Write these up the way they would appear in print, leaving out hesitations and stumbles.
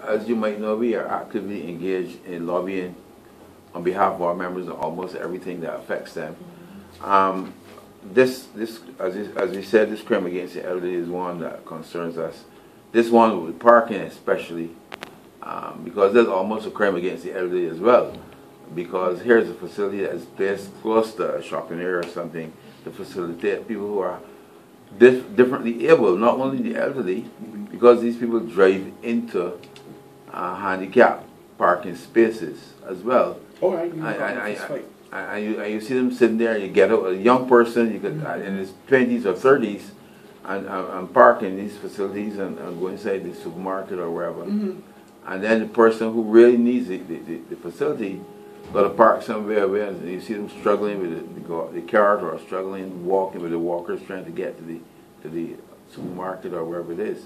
as you might know, we are actively engaged in lobbying on behalf of our members on almost everything that affects them. As we said, this crime against the elderly is one that concerns us. This one with parking especially, because there's almost a crime against the elderly as well. Because here's a facility that is placed close to a shopping area or something to facilitate people who are differently able, not only the elderly, because these people drive into handicapped parking spaces as well. Oh, right. You see them sitting there, you get a young person, you could in his 20s or 30s, and park in these facilities and go inside the supermarket or wherever. And then the person who really needs the facility got to park somewhere where you see them struggling with the cart or struggling walking with the walkers trying to get to the supermarket or wherever it is.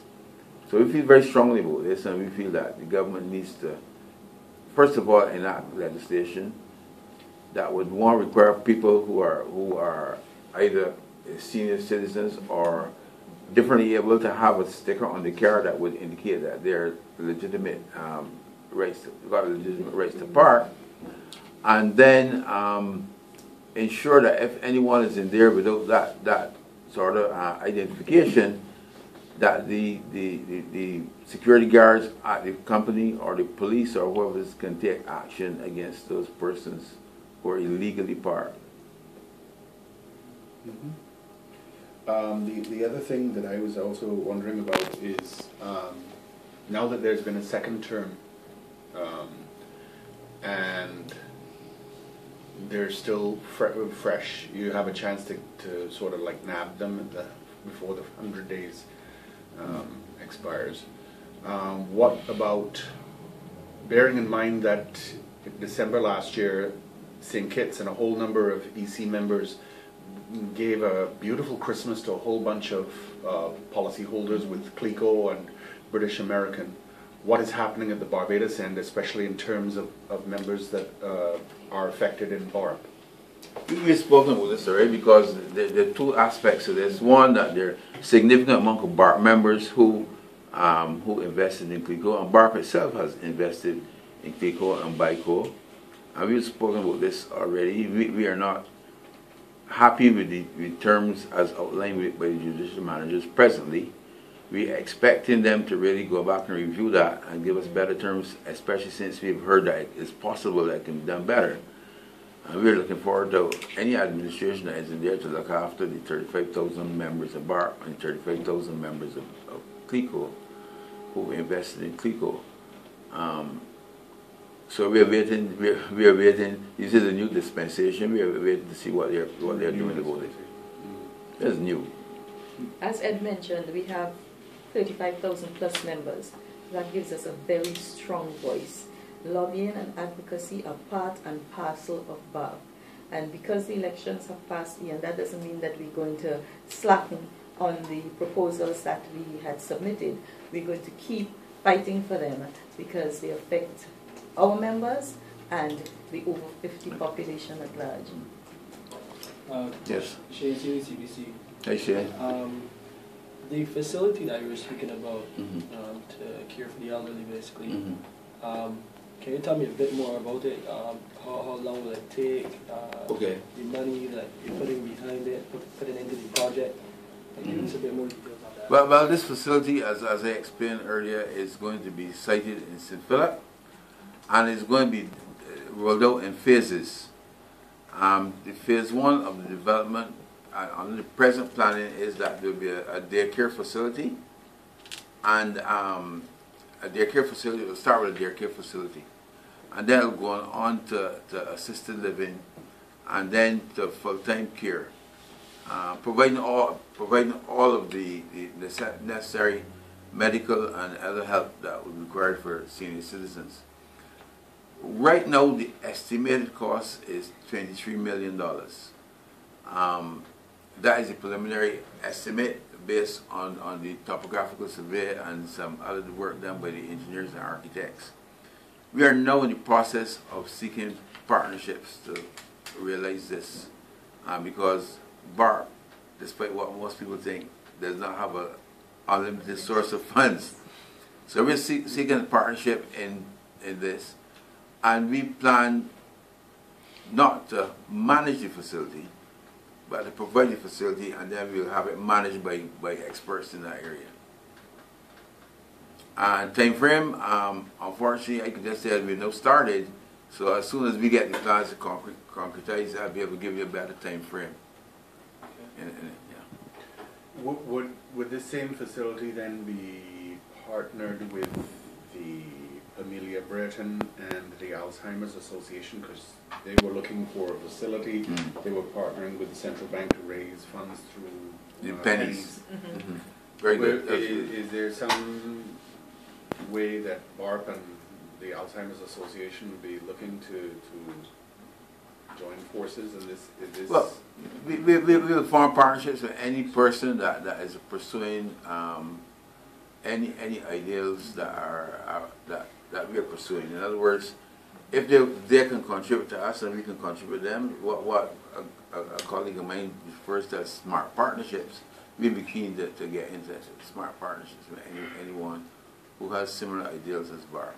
So we feel very strongly about this, and we feel that the government needs to, first of all, enact legislation that would require people who are either senior citizens or differently able to have a sticker on the car that would indicate that they're legitimate got legitimate rights to park, and then ensure that if anyone is in there without that sort of identification, that the security guards at the company or the police or whoever can take action against those persons who are illegally parked. The other thing that I was also wondering about is now that there's been a second term and they're still fresh, you have a chance to sort of like nab them before the 100 days expires. What about, bearing in mind that in December last year, St. Kitts and a whole number of EC members gave a beautiful Christmas to a whole bunch of policyholders with clico and British American. What is happening at the Barbados end, especially in terms of members that are affected in BARP? We've spoken about this already, because there are two aspects of this. One, that there are significant amount of BARP members who invested in clico, and BARP itself has invested in clico and BICO. And we've spoken about this already. We are not happy with the terms as outlined by the judicial managers presently. We are expecting them to really go back and review that and give us better terms, especially since we've heard that it's possible that it can be done better. And we're looking forward to any administration that is in there to look after the 35,000 members of BARP and 35,000 members of clico who invested in clico. So we are waiting. We are waiting. This is a new dispensation. We are waiting to see what they're doing about it. It's new. As Ed mentioned, we have 35,000 plus members. That gives us a very strong voice. Lobbying and advocacy are part and parcel of BARP. And because the elections have passed, and that doesn't mean that we're going to slacken on the proposals that we had submitted. We're going to keep fighting for them because they affect our members and the over 50 population at large. Yes. Shane, CBC. Hey, Shane. The facility that you were speaking about to care for the elderly, basically. Can you tell me a bit more about it? How long will it take? Okay. The money that you're putting behind it, putting into the project. Give us a bit more details on that. Well, this facility, as I explained earlier, is going to be sited in St. Philip, and it's going to be rolled out in phases. The phase one of the development under the present planning is that there will be a daycare facility, and a daycare facility will start with a daycare facility, and then it'll go on to assisted living, and then to full-time care, providing all of the necessary medical and other help that would be required for senior citizens. Right now, the estimated cost is $23 million. That is a preliminary estimate based on the topographical survey and some other work done by the engineers and architects. We are now in the process of seeking partnerships to realize this, because BARP, despite what most people think, does not have an unlimited source of funds. So we're seeking a partnership in this, and we plan not to manage the facility, but to provide the facility, and then we'll have it managed by experts in that area. And time frame, unfortunately, I can just say that we've now started, so as soon as we get the plans to concretize, I'll be able to give you a better time frame. Yeah. Would this same facility then be partnered with the Amelia Breton and the Alzheimer's Association, because they were looking for a facility? They were partnering with the central bank to raise funds through the pennies. Very good. Is there some way that BARP and the Alzheimer's Association would be looking to join forces in this? Well, we will form partnerships with any person that is pursuing any ideals that are that we are pursuing. In other words, if they can contribute to us and we can contribute to them, what a colleague of mine refers to as smart partnerships, we'd be keen to get into smart partnerships with anyone who has similar ideals as BARP.